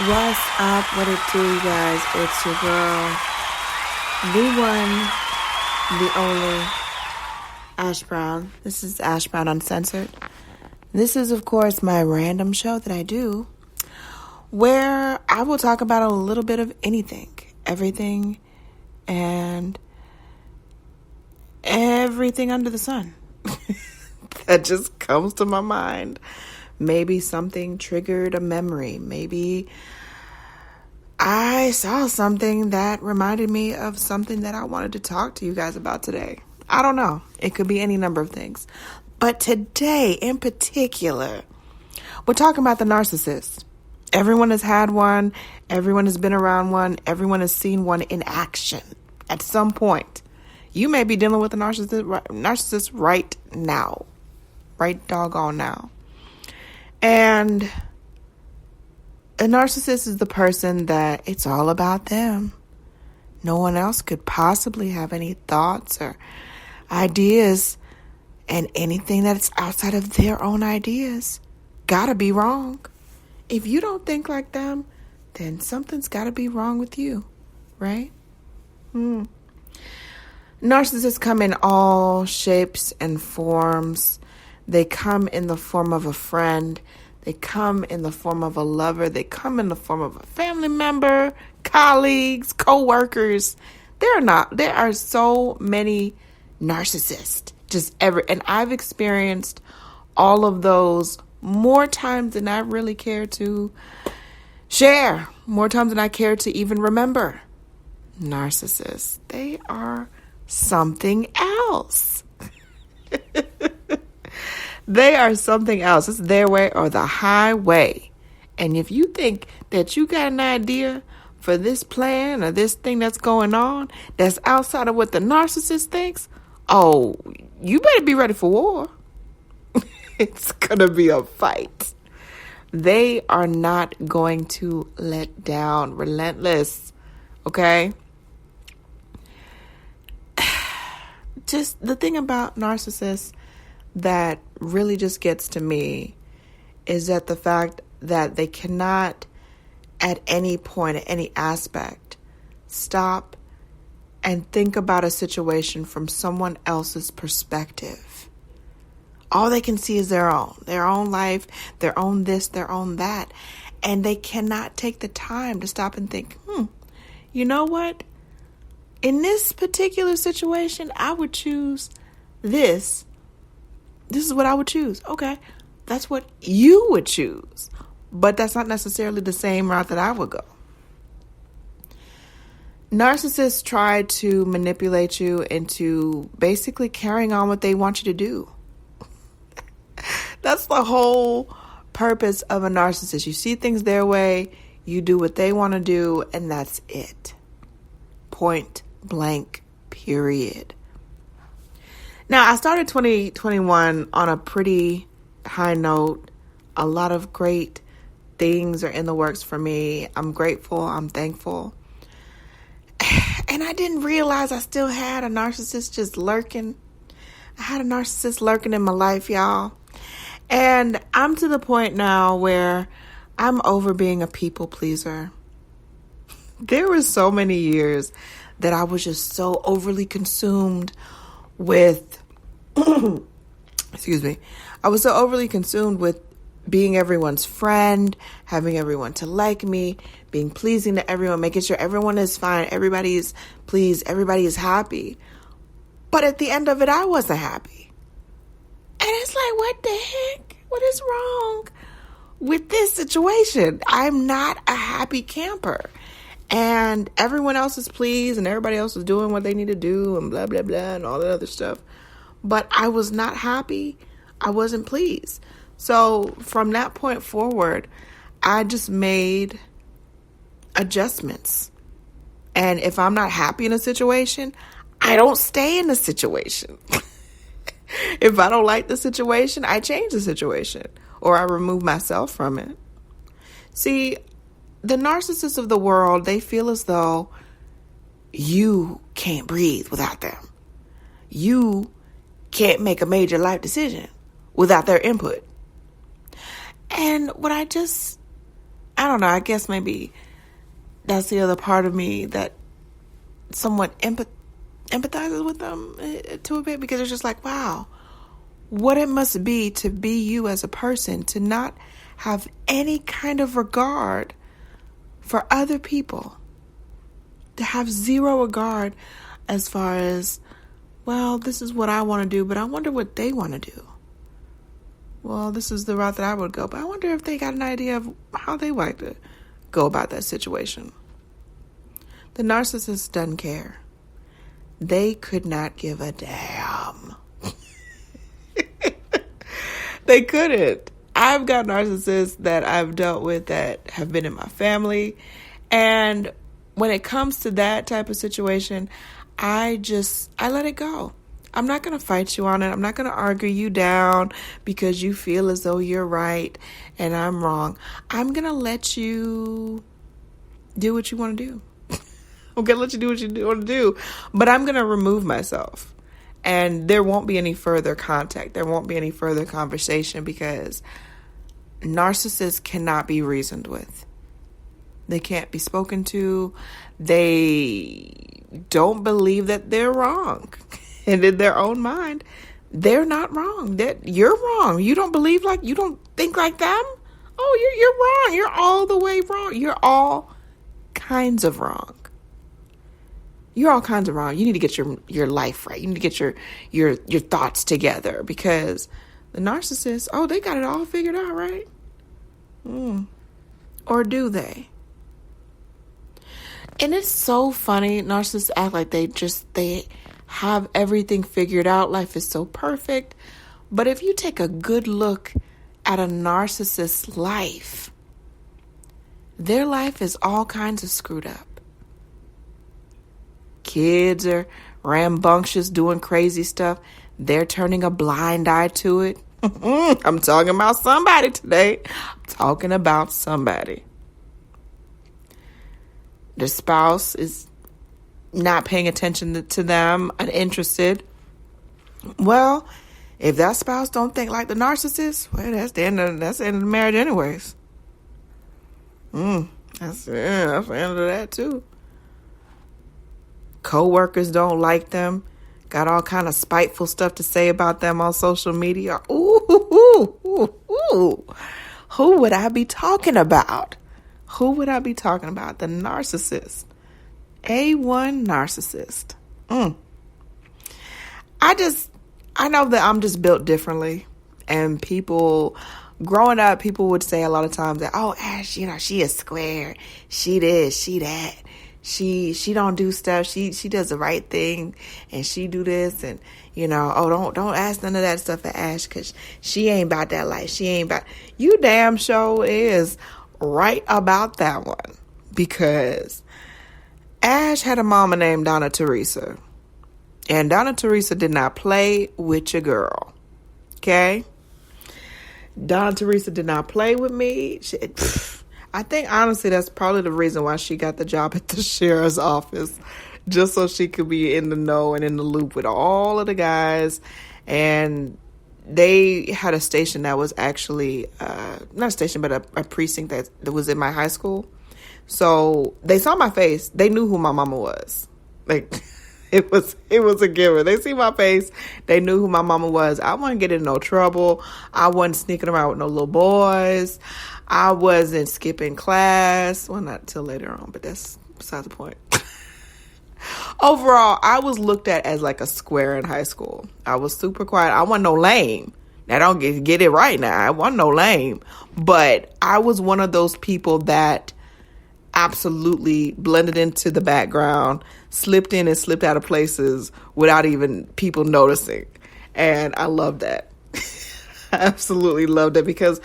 What's up? What it do, you guys? It's your girl, the one, the only, Ash Brown. This is Ash Brown Uncensored. This is, of course, my random show that I do, where I will talk about a little bit of anything, everything, and everything under the sun that just comes to my mind. Maybe something triggered a memory. Maybe I saw something that reminded me of something that I wanted to talk to you guys about today. I don't know. It could be any number of things. But today, in particular, we're talking about the narcissist. Everyone has had one. Everyone has been around one. Everyone has seen one in action at some point. You may be dealing with a narcissist right now. Right doggone now. And a narcissist is the person that it's all about them. No one else could possibly have any thoughts or ideas, and anything that's outside of their own ideas gotta be wrong. If you don't think like them, then something's gotta be wrong with you, right? Narcissists come in all shapes and forms. They come in the form of a friend. They come in the form of a lover. They come in the form of a family member, colleagues, co-workers. There are so many narcissists, and I've experienced all of those more times than I really care to share, more times than I care to even remember. Narcissists, they are something else. They are something else. It's their way or the highway. And if you think that you got an idea for this plan or this thing that's going on that's outside of what the narcissist thinks, oh, you better be ready for war. It's going to be a fight. They are not going to let down. Relentless. Okay? Just the thing about narcissists that really just gets to me is that the fact that they cannot at any point, at any aspect, stop and think about a situation from someone else's perspective. All they can see is their own life, their own this, their own that. And they cannot take the time to stop and think, you know what? In this particular situation, I would choose this. This is what I would choose. Okay, that's what you would choose. But that's not necessarily the same route that I would go. Narcissists try to manipulate you into basically carrying on what they want you to do. That's the whole purpose of a narcissist. You see things their way, you do what they want to do, and that's it. Point blank, period. Now, I started 2021 on a pretty high note. A lot of great things are in the works for me. I'm grateful. I'm thankful. And I didn't realize I still had a narcissist just lurking. I had a narcissist lurking in my life, y'all. And I'm to the point now where I'm over being a people pleaser. There were so many years that I was just so overly consumed with, I was so overly consumed with being everyone's friend, having everyone to like me, being pleasing to everyone, making sure everyone is fine, everybody is pleased, everybody is happy. But at the end of it, I wasn't happy. And it's like, what the heck? What is wrong with this situation? I'm not a happy camper. And everyone else is pleased and everybody else is doing what they need to do and blah, blah, blah, and all that other stuff. But I was not happy. I wasn't pleased. So from that point forward, I just made adjustments. And if I'm not happy in a situation, I don't stay in the situation. If I don't like the situation, I change the situation or I remove myself from it. See, the narcissists of the world, they feel as though you can't breathe without them. You can't make a major life decision without their input. And what I just I don't know. I guess maybe that's the other part of me that somewhat empathizes with them to a bit, because it's just like, wow, what it must be to be you as a person, to not have any kind of regard for other people, to have zero regard as far as, well, this is what I want to do, but I wonder what they want to do. Well, this is the route that I would go, but I wonder if they got an idea of how they like to go about that situation. The narcissist doesn't care. They could not give a damn. They couldn't. I've got narcissists that I've dealt with that have been in my family. And when it comes to that type of situation, I let it go. I'm not going to fight you on it. I'm not going to argue you down because you feel as though you're right and I'm wrong. I'm going to let you do what you want to do. I'm going to let you do what you want to do. But I'm going to remove myself. And there won't be any further contact. There won't be any further conversation, because narcissists cannot be reasoned with. They can't be spoken to. They don't believe that they're wrong. And in their own mind, they're not wrong. You're wrong. You don't think like them? Oh, you're wrong. You're all the way wrong. You're all kinds of wrong. You're all kinds of wrong. You need to get your life right. You need to get your thoughts together, because the narcissists, they got it all figured out, right? Or do they? And it's so funny. Narcissists act like they have everything figured out. Life is so perfect. But if you take a good look at a narcissist's life, their life is all kinds of screwed up. Kids are rambunctious, doing crazy stuff. They're turning a blind eye to it. I'm talking about somebody today. I'm talking about somebody. The spouse is not paying attention to them, uninterested. Well, if that spouse don't think like the narcissist, well, that's the end of the marriage anyways. That's the end of that too. Co-workers don't like them. Got all kind of spiteful stuff to say about them on social media. Ooh. Who would I be talking about? The narcissist. A1 narcissist. I know that I'm just built differently. And growing up, people would say a lot of times that, oh, Ash, she is square. She this, she that. She don't do stuff. She does the right thing, and she do this, and don't ask none of that stuff of Ash, because she ain't about that life. She ain't about. You damn sure is right about that one, because Ash had a mama named Donna Teresa, and Donna Teresa did not play with your girl. Okay, Donna Teresa did not play with me. I think, honestly, that's probably the reason why she got the job at the sheriff's office, just so she could be in the know and in the loop with all of the guys. And they had a station that was actually, not a station, but a precinct that was in my high school. So they saw my face. They knew who my mama was. Like, it was a giver. They see my face. They knew who my mama was. I wasn't getting in no trouble. I wasn't sneaking around with no little boys. I wasn't skipping class. Well, not till later on, but that's beside the point. Overall, I was looked at as like a square in high school. I was super quiet. I wasn't no lame. Now, don't get it right now. I wasn't no lame. But I was one of those people that absolutely blended into the background, slipped in and slipped out of places without even people noticing. And I love that. I absolutely love that, because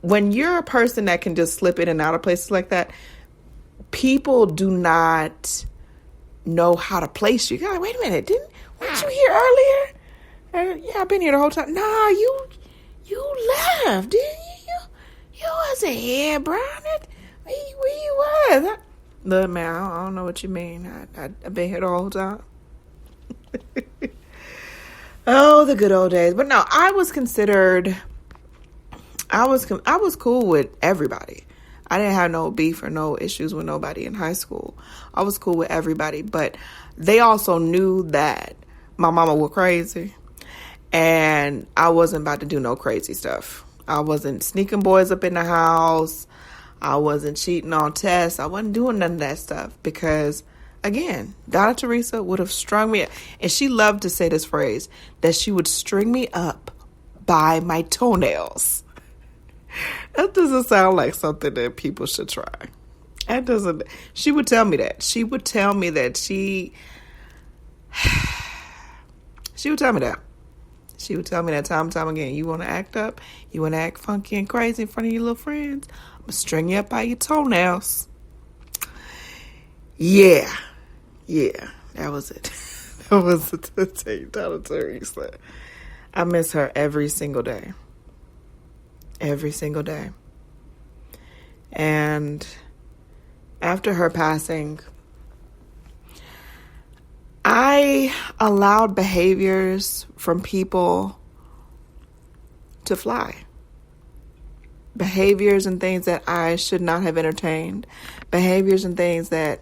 when you're a person that can just slip in and out of places like that, people do not know how to place you. You're like, wait a minute, weren't you here earlier? Yeah, I've been here the whole time. Nah, you left, didn't you? You wasn't here, Brian. Where you was? Look, man, I don't know what you mean. I've been here the whole time. Oh, the good old days. But no, I was cool with everybody. I didn't have no beef or no issues with nobody in high school. I was cool with everybody, but they also knew that my mama was crazy and I wasn't about to do no crazy stuff. I wasn't sneaking boys up in the house. I wasn't cheating on tests. I wasn't doing none of that stuff because, again, Donna Teresa would have strung me up. And she loved to say this phrase, that she would string me up by my toenails. That doesn't sound like something that people should try. That doesn't. She would tell me that. She would tell me that she would tell me that. She would tell me that time and time again. You want to act up? You want to act funky and crazy in front of your little friends? I'm going to string you up by your toenails. Yeah. That was it. That was it. Donna Teresa. I miss her every single day. Every single day. And after her passing, I allowed behaviors from people to fly. Behaviors and things that I should not have entertained. Behaviors and things that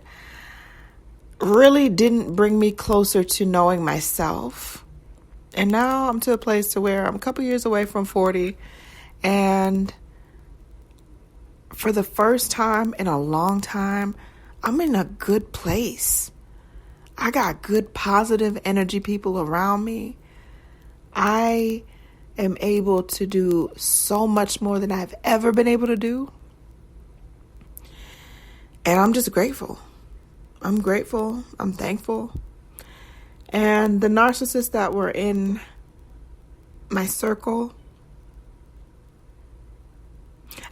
really didn't bring me closer to knowing myself. And now I'm to a place to where I'm a couple years away from 40. And for the first time in a long time, I'm in a good place. I got good, positive energy people around me. I am able to do so much more than I've ever been able to do. And I'm just grateful. I'm grateful. I'm thankful. And the narcissists that were in my circle,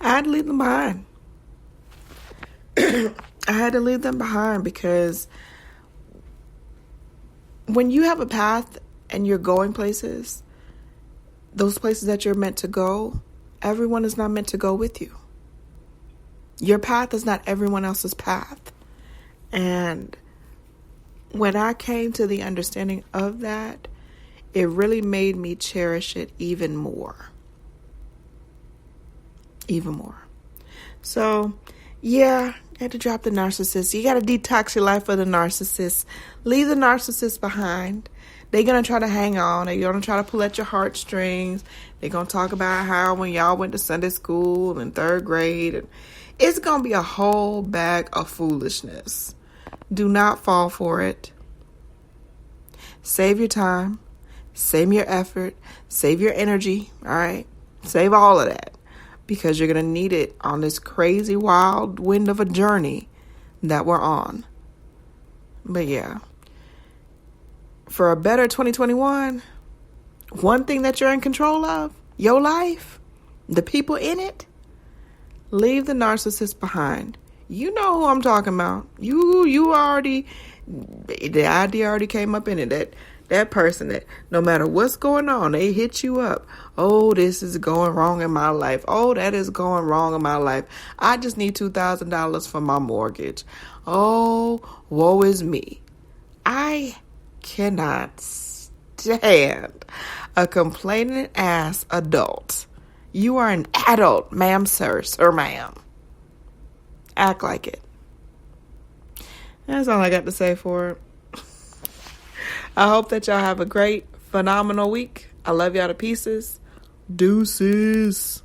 I had to leave them behind. I had to leave them behind because when you have a path and you're going places, those places that you're meant to go, everyone is not meant to go with you. Your path is not everyone else's path. And when I came to the understanding of that, it really made me cherish it even more. Even more. So, yeah, you had to drop the narcissist. You got to detox your life of the narcissist. Leave the narcissist behind. They're going to try to hang on. They're going to try to pull at your heartstrings. They're going to talk about how when y'all went to Sunday school in third grade. And it's going to be a whole bag of foolishness. Do not fall for it. Save your time. Save your effort. Save your energy. All right? Save all of that. Because you're going to need it on this crazy wild wind of a journey that we're on. But yeah. For a better 2021, one thing that you're in control of, your life, the people in it, leave the narcissist behind. You know who I'm talking about. You already, the idea already came up in it. That person that no matter what's going on, they hit you up. Oh, this is going wrong in my life. Oh, that is going wrong in my life. I just need $2,000 for my mortgage. Oh, woe is me. I cannot stand a complaining ass adult. You are an adult, ma'am, sir, ma'am. Act like it. That's all I got to say for it. I hope that y'all have a great, phenomenal week. I love y'all to pieces. Deuces.